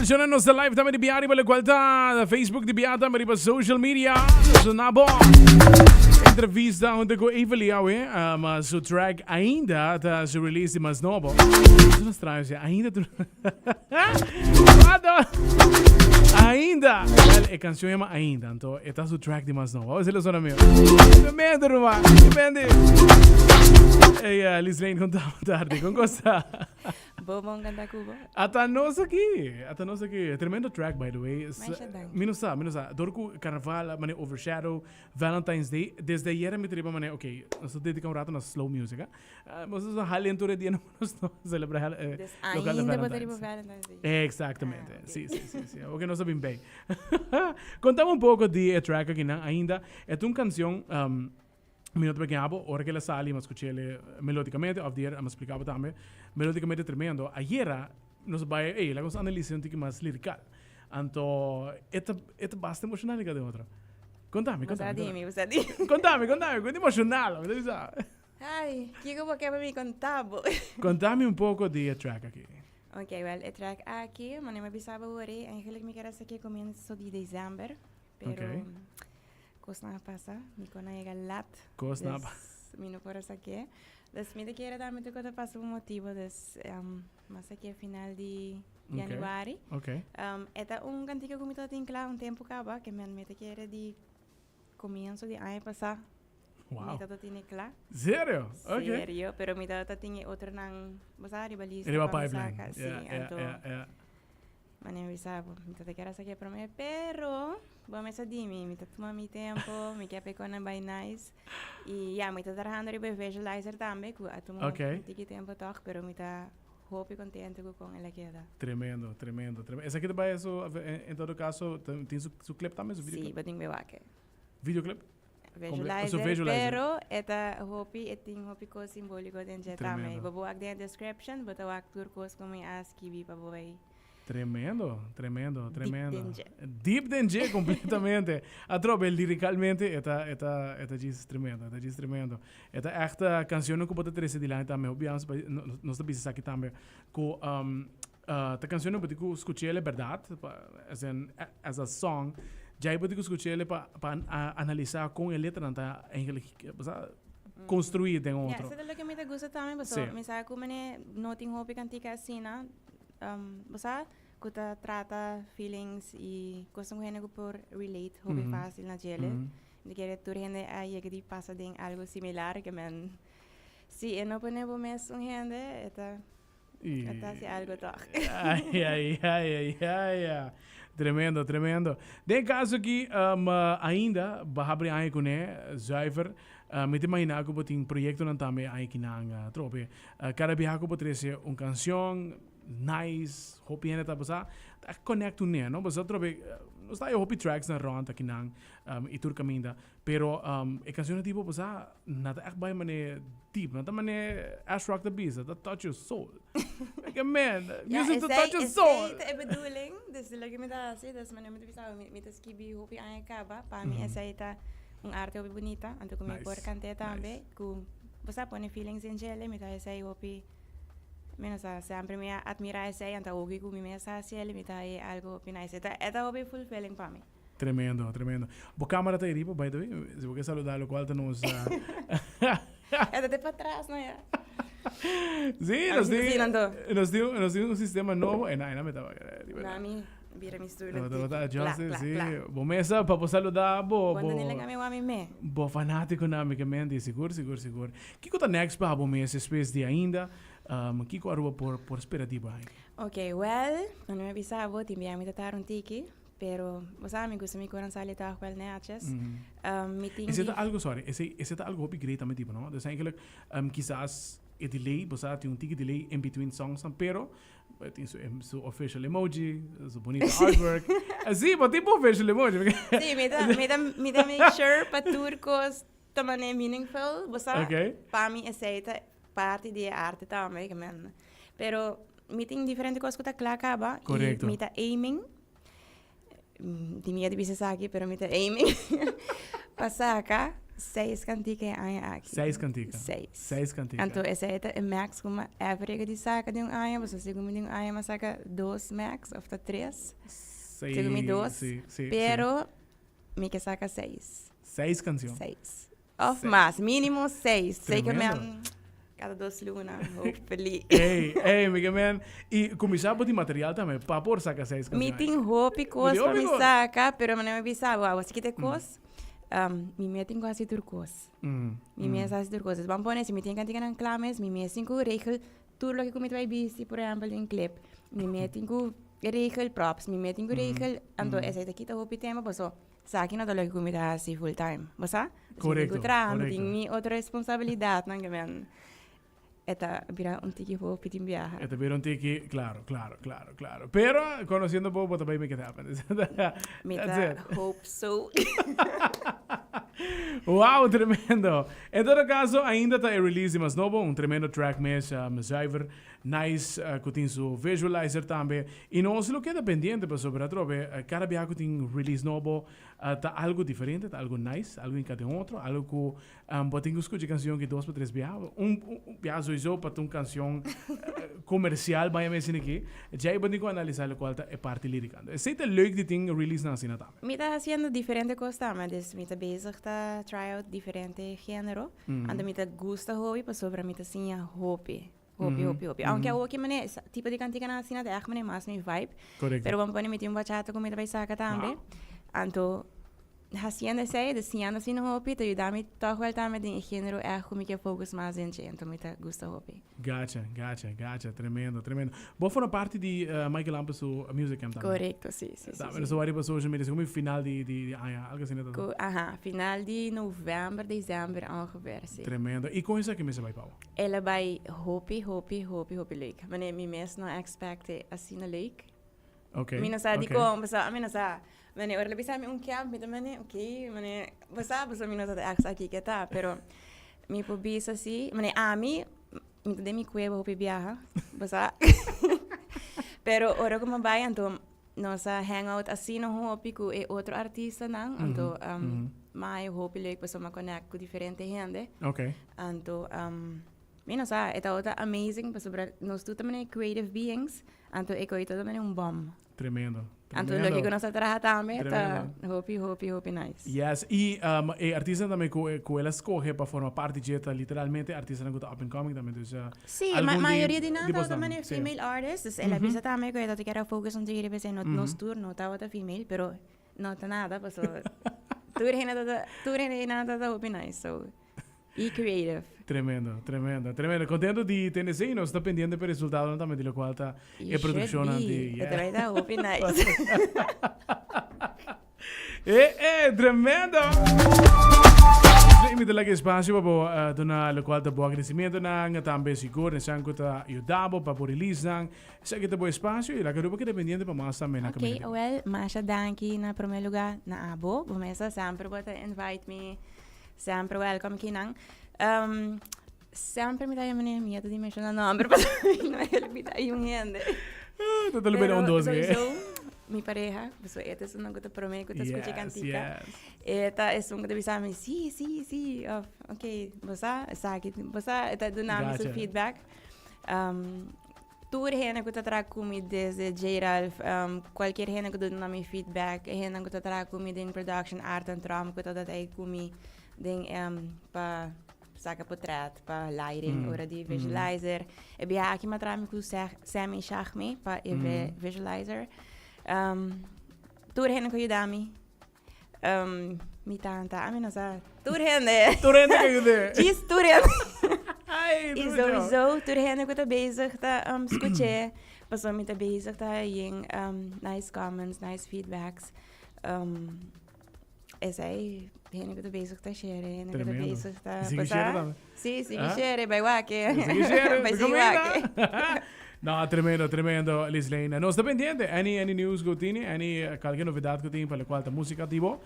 canzone nostra live também de Biari pela qualità Facebook de Biari também para social media. So na bom. Entrevista onde com Evelyn Awe, mas o track ainda está se release mas novo. Isso não estranho, ainda ainda. A canção chama ainda, então está o track de mais novo. Olha se ele meu. Depende, Ruma. Depende. Ei, Lislane, contava tarde. Como gosta? Bom ganda Cuba. Até nós aqui. Tremendo track, by the way. Minusa. Dorco Carnaval, mane Overshadow, Valentine's Day. Desde ayer me triba mane, ok, nós dedicamos rato na slow music, mas nós halentura dia nós celebrar local de Valentine's Day. Exatamente. Sim. Ok, nós sabemos bem. Contava um pouco de track aqui, ainda. É uma canção minuto pequeno, ora que ela sali, mas escutei ele melodicamente, of the year, mas explicava também, melodicamente tremendo. Ayer, nós vai, ela vamos analisar um pouco mais lirical. Então, é bastante emocional de outra. Contame. Contame, contame emocional. Ai, que eu vou querer me contar, Contame um pouco de track aqui. Ok, well, o track aqui, mas não me pensava agora, eigenlijk me quero aqui começo de dezembro, pero coisa não passa, me conhece lat. Coisa não passa. Me não por essa aqui. Das me quero dar muito coisa passa por motivo das mas aqui é final de januário. Ok. Eta cantigo que me tô tem claro tempo acaba, que me quero de começo de ano passar. Wow. Me tô tem claro. Sério? Ok. Sério, pero me tô tem outro não, mas a rivalista. Ele vai pipeline. Yeah. Mas nem sabe, me tô quero essa aqui para mim, pero vamos a dizer, me tô tomando meu tempo, me quer pegar na by nice. E me tô trabalhando em visualizer também, que a tomar um tempo toque, pero me tá hope contente com ela que dá. Tremendo. Essa aqui também é em todo caso tem su clip também, su videoclip. Sim, mas tem meu aqui. Videoclip? Visualizer, pero esta hope tem hope ko simbólico dentro também. Vou aqui na description, vou dar tour coisa como as que para boy. Tremendo. Deep danger completamente. A tropa liricalmente eta diz tremendo. Eta esta canção que pode ter esse dilema também. Obviamente nós estamos aqui também com a canção que eu escutei é verdade, as a song. Já eu pode escutar ele para analisar com a letra não tá construída em outro. Isso é o que me gusta também, mas sabe como não tem hope cantica assim, né? Você que trata feelings e coisa que por relate, hope fácil na gele. De que tu rende aí que passa de algo similar que men se não põe o mesmo rende eta se algo toque. Ai. Tremendo. De caso que ainda abrir aí com Zuiver, me te imaginar que tem projeto não também aí que não trope. Cada vez que pode ser uma canção nice, hope ainda tá passar, tá conecto né, não? Mas trope, não está hope tracks na ronda aqui não, e tur caminda, pero a canção tipo passar, nada é bem mané deep, nada mané Ash Rock the Beast, that touch your soul. Like man, music to touch your soul. É bedoeling, dus lagi me dá assim, das mané me pensava, me das que bi hope aí acaba, para mim essa aí tá arte hope bonita, então como por cantar também, com você põe feelings em gel, me dá essa aí hope. Menos sempre me admira essa aí, então hoje comi essa assim, ele me dá algo nice. Esta hobby fulfilling para mim. Tremendo. Bo câmera tá aí, by the way, se você saludar o qual tá nos Esta de para trás, não é? Sim, nós temos sistema novo, não me tava. Nami, vira mistura. Sim. Bom mesa para saludar, Quando nem legal meu amigo. Bo fanático na amiga mente, seguro. Que coisa next para bom mesa space de ainda. Que coisa por expectativa aí? Ok, well, não me avisava, tinha me tratar tiki, pero os amigos me coram salir tal qual neachas. Esse é algo, sorry, esse é algo hobby great também tipo, não? Dus eigenlijk quizás é delay, você tem tiki delay in between songs, pero tem su official emoji, su bonito artwork. Assim, mas tipo official emoji. Sim, me dá make sure para turcos também meaningful, você? Para mim essa parte de arte também, pero me tem diferente coisas que tá claro acaba. Correto. Me tá aiming. Tinha de bisa aqui, pero me tá aiming. Pasaka, 6 cantiga aqui. 6 cantiga. 6 cantiga. Então, essa é a max como average de saca de ano, você segundo de ano, mas saca 2 max, ou 3. Segundo 2. Pero, me que saca 6. 6 canções. 6. Of mais, mínimo 6. Sei que me cada 2 lunas, hopefully. Ei, Miguel Man. E começar por material também, para por sacar 6 canções. Me tem hope coisa para me sacar, pero me não me sabe, você que tem coisa. Mi me tenho quase turcos. Mi me quase turcos. Vamos pôr se me tem cantiga não clames, mi me 5 regel, tudo o que comigo vai visto, por exemplo, em clip. Mi me tenho regel props, mi me tenho regel, então essa daqui tá hope tema, pois sabe não dá que comigo assim full time, você? Correto. Tem outra responsabilidade, não que Eta vira tiki hope tim viaja. Eta vira tiki, claro. Pero conociendo poco também me queda. Hope so. Uau, tremendo. Em todo caso, ainda está release mas novo, tremendo track mesmo, Cyber, nice, que tem seu visualizer também. E não se lo queda pendiente, para sobre a trove, cada vez que tem release novo, tá algo diferente, tá algo nice, algo em cada outro, algo que pode escutar canção que 2 para 3 viagens, viagem só para uma canção comercial, vai mesmo aqui. Já pode analisar o qual é parte lírica. Sei que é leuk de tem release na cena também. Me está fazendo diferente coisa, mas me está bezig tá try out diferente género. Ando me está gusta hobby, para sobre me está assim hobby. Aunque eu que mané tipo de cantiga na cena é mané mais meu vibe. Correto. Pero vamos pôr me tem bachata com me vai sacar também. Então haciendo essa, desenhando assim no hobby, te ajuda-me toch wel também de género é como que focus mais em gente, então me tá gusta hobby. Gotcha, tremendo. Vou fazer parte de Michael Lampes o music camp também. Correto, sim. Mas só vai para social media, como final de algo assim então. Final de novembro, dezembro ongeveer. Tremendo. E com isso que me se vai para? Ela vai hobby leuk. Mas me mesmo não expecte assim na leuk. Okay. Mina sa di ko, basta mina sa mane orle bisa mi un camp, mi mane okay, mane basta mina sa ax aqui que tá, pero mi po bisa assim, mane mi de mi cueva hopi viaja, basta. Pero ora como vai então nossa hangout assim no hopi com outro artista não, então mai hopi leuk basta ma connect com diferente gente. Okay. Então mina sa eta outra amazing, basta nós tu também creative beings, então eu coito também bom. Tremendo. Então, lo que nós trabalhamos também, tá hope nice. Yes, e artista também que ela escolhe para formar parte de literalmente artista que está up and coming também. Sim, a maioria de nada também é female artists. Ela pensa também que eu quero focus on tigre, pensei nos tour, não tá outra female, pero não tá nada, porque tour é nada hope nice, so e creative. Tremendo. Contento de Tennessee e nós está pendente para o resultado também de lo qual está a produção de. Vai dar hope nice. Tremendo. Me dá espaço para donar o qual está bom agradecimento na também seguro, nessa que está ajudado para por release nang, essa que está bom espaço e lá que é dependente para mais também na community. Okay, well, Masha danki na primeiro lugar na abo, começa sempre para invite me, sempre welcome kinang. Sempre me dá medo de mencionar nome, porque não é me dá gente. Todo lo bem dos que. Mi pareja, pues esta es una cosa para mí que te escuché cantica. Esta es una cosa que me dice, sí, okay, bosa, sabe, bosa, esta dando su feedback. Toda gente que está trazendo comigo desde J-Ralph, qualquer gente que dá mi feedback, gente que está trazendo comigo em production, art and drama, que está trazendo comigo para saca portret, para lighting, ora de visualizer. E bem aqui me traz com Sammy Shachmi para visualizer. Toda gente que ajuda-me. Mi tanta, a mim não sabe. Toda gente que ajuda. Diz toda gente. E sowieso, toda gente que está bezig, está escutar. Passou me está bezig, está em nice comments, nice feedbacks. Essa aí, gente que está bezig, está share, gente que está bezig, está passar. Sim, share, vai wake. Vai sim wake. No, tremendo, Lislane. Não está pendiente. Any news que tem, qualquer novidade que tem para a qual a música ativo,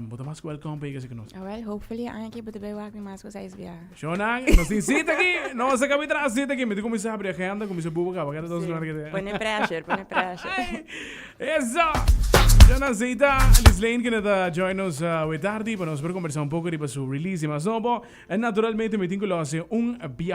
bota mais welcome para que nós. Well, hopefully, aqui bota bem wake mais coisas via. Shonang, nós tem cita aqui, nossa capital cita aqui, me tem começar a abrir a agenda, começar a bubar, para cada dois lugares que tem. Põe pressure. Isso. Jana Zeta, Lislaine que nada join us with tarde para nos conversar un poco sobre su release y más novo. Naturalmente me tengo que hacer un viaje